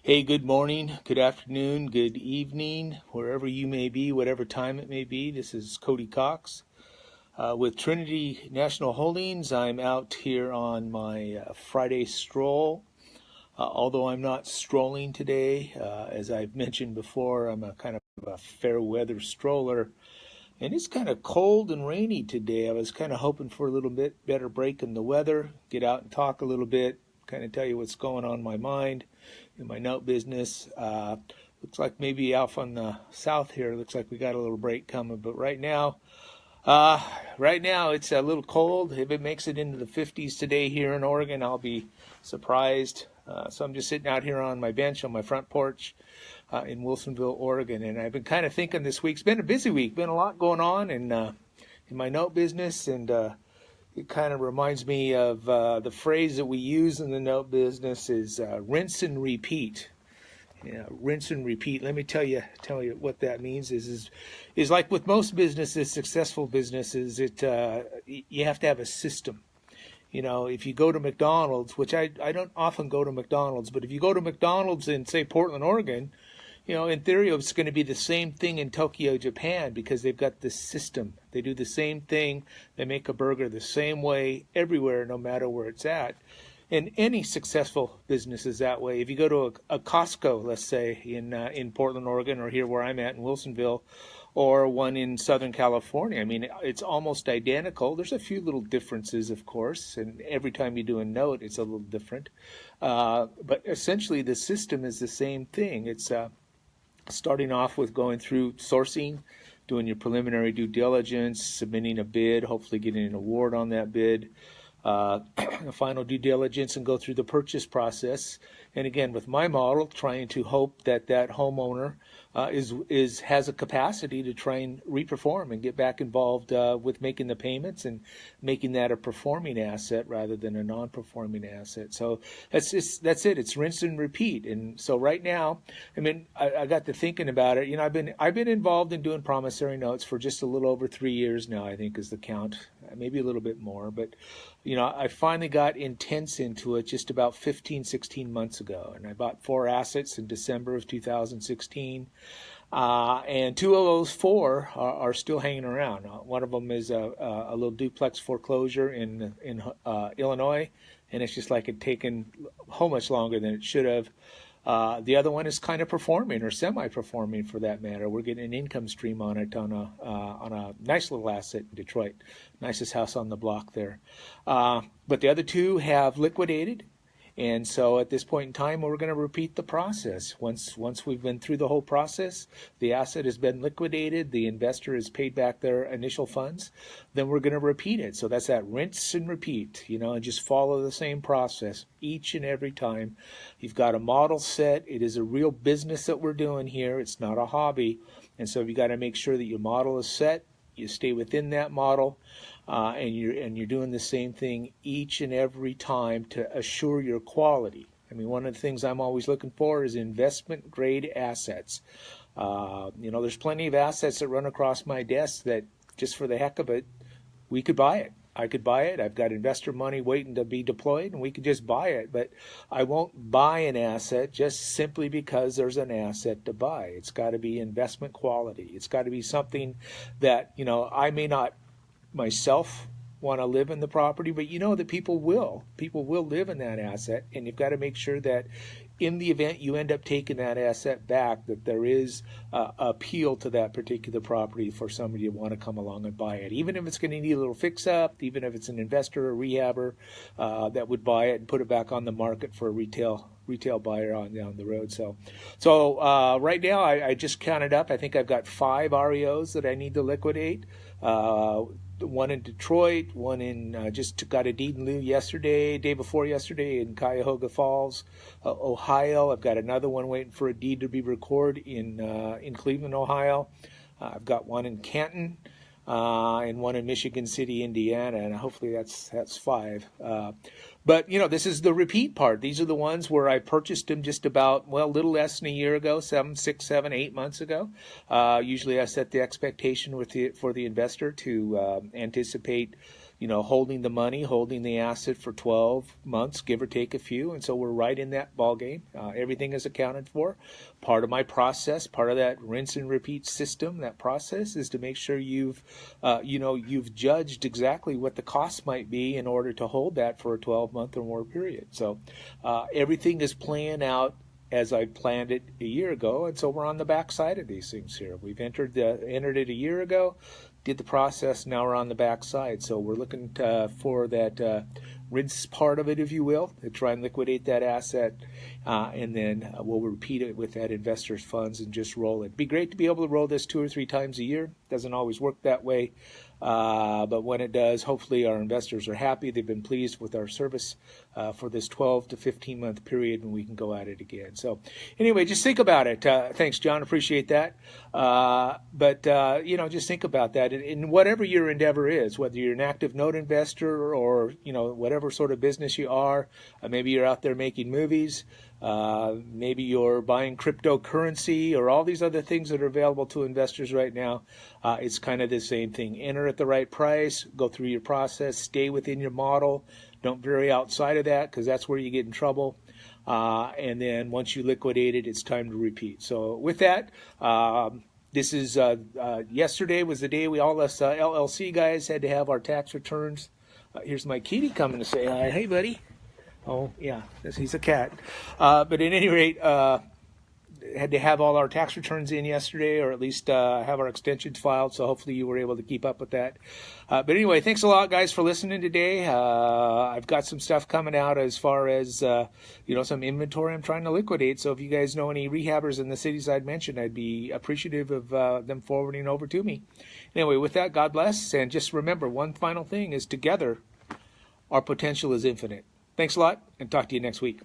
Hey, good morning, good afternoon, good evening, wherever you may be, whatever time it may be. This is Cody Cox with Trinity National Holdings. I'm out here on my Friday stroll. Although I'm not strolling today, as I've mentioned before, I'm a kind of a fair weather stroller. And it's kind of cold and rainy today. I was kind of hoping for a little bit better break in the weather, get out and talk a little bit, kind of tell you what's going on in my mind, in my note business. Looks like maybe off on the south here, looks like we got a little break coming. But right now it's a little cold. If it makes it into the 50s today here in Oregon, I'll be surprised. So I'm just sitting out here on my bench on my front porch in Wilsonville, Oregon, and I've been kind of thinking this week's been a busy week. Been a lot going on in my note business, and it kind of reminds me of the phrase that we use in the note business is rinse and repeat. Yeah, rinse and repeat. Let me tell you what that means is like with most businesses, successful businesses, you have to have a system. You know, if you go to McDonald's, which I don't often go to McDonald's, but if you go to McDonald's in, say, Portland, Oregon, in theory, it's going to be the same thing in Tokyo, Japan, because they've got this system. They do the same thing. They make a burger the same way everywhere, no matter where it's at. And any successful business is that way. If you go to a Costco, let's say, in Portland, Oregon, or here where I'm at in Wilsonville, or one in Southern California, I mean, it's almost identical. There's a few little differences, of course, and every time you do a note, it's a little different. But essentially, the system is the same thing. It's starting off with going through sourcing, doing your preliminary due diligence, submitting a bid, hopefully getting an award on that bid, the final due diligence, and go through the purchase process. And again, with my model, trying to hope that homeowner has a capacity to try and reperform and get back involved with making the payments and making that a performing asset rather than a non-performing asset. So that's it. It's rinse and repeat. And so right now, I mean, I got to thinking about it. I've been involved in doing promissory notes for just a little over 3 years now, I think is the count, maybe a little bit more. But I finally got intense into it just about 16 months ago, and I bought 4 assets in December of 2016. And 2 of those 4 are still hanging around. One of them is a little duplex foreclosure in Illinois, and it's just like it taken how much longer than it should have. The other one is kind of performing or semi-performing for that matter. We're getting an income stream on it on a nice little asset in Detroit, nicest house on the block there. But the other 2 have liquidated. And so at this point in time, we're going to repeat the process. Once we've been through the whole process, the asset has been liquidated, the investor has paid back their initial funds, then we're going to repeat it. So that's that rinse and repeat, and just follow the same process each and every time. You've got a model set. It is a real business that we're doing here. It's not a hobby. And so you got to make sure that your model is set. You stay within that model, and you're doing the same thing each and every time to assure your quality. I mean, one of the things I'm always looking for is investment grade assets. There's plenty of assets that run across my desk that just for the heck of it, we could buy it. I could buy it. I've got investor money waiting to be deployed, and we could just buy it. But I won't buy an asset just simply because there's an asset to buy. It's got to be investment quality. It's got to be something that, I may not myself want to live in the property, but that people will. People will live in that asset, and you've got to make sure that in the event you end up taking that asset back, that there is appeal to that particular property for somebody to want to come along and buy it. Even if it's going to need a little fix-up, even if it's an investor or rehabber that would buy it and put it back on the market for a retail buyer on down the road. So right now, I just counted up. I think I've got 5 REOs that I need to liquidate. One in Detroit, one in just got a deed in lieu day before yesterday in Cuyahoga Falls, Ohio. I've got another one waiting for a deed to be recorded in Cleveland, Ohio. I've got one in Canton, and one in Michigan City, Indiana, and hopefully that's 5. But this is the repeat part. These are the ones where I purchased them just about, a little less than a year ago, 8 months ago. Usually I set the expectation for the investor to anticipate holding the money, holding the asset for 12 months, give or take a few. And so we're right in that ball game. Everything is accounted for. Part of my process, part of that rinse and repeat system, that process is to make sure you've judged exactly what the cost might be in order to hold that for a 12-month or more period. So everything is playing out as I planned it a year ago, and so we're on the back side of these things here. We've entered it a year ago, did the process, now we're on the back side. So we're looking for that rinse part of it, if you will, to try and liquidate that asset, and then we'll repeat it with that investor's funds and just roll it. It'd be great to be able to roll this 2 or 3 times a year. Doesn't always work that way. But when it does, hopefully our investors are happy. They've been pleased with our service for this 12 to 15 month period, and we can go at it again. So anyway, just think about it. Thanks, John. Appreciate that. But just think about that in whatever your endeavor is, whether you're an active note investor or, whatever sort of business you are. Maybe you're out there making movies. Maybe you're buying cryptocurrency or all these other things that are available to investors right now. It's kind of the same thing. Enter at the right price, go through your process, stay within your model. Don't vary outside of that because that's where you get in trouble. And then once you liquidate it, it's time to repeat. So with that, this is yesterday was the day we all us LLC guys had to have our tax returns. Here's my kitty coming to say hi. Hey, buddy. Oh, yeah, he's a cat. But at any rate, had to have all our tax returns in yesterday, or at least have our extensions filed, so hopefully you were able to keep up with that. But anyway, thanks a lot, guys, for listening today. I've got some stuff coming out as far as, some inventory I'm trying to liquidate, so if you guys know any rehabbers in the cities I'd mentioned, I'd be appreciative of them forwarding over to me. Anyway, with that, God bless, and just remember, one final thing is together, our potential is infinite. Thanks a lot, and talk to you next week.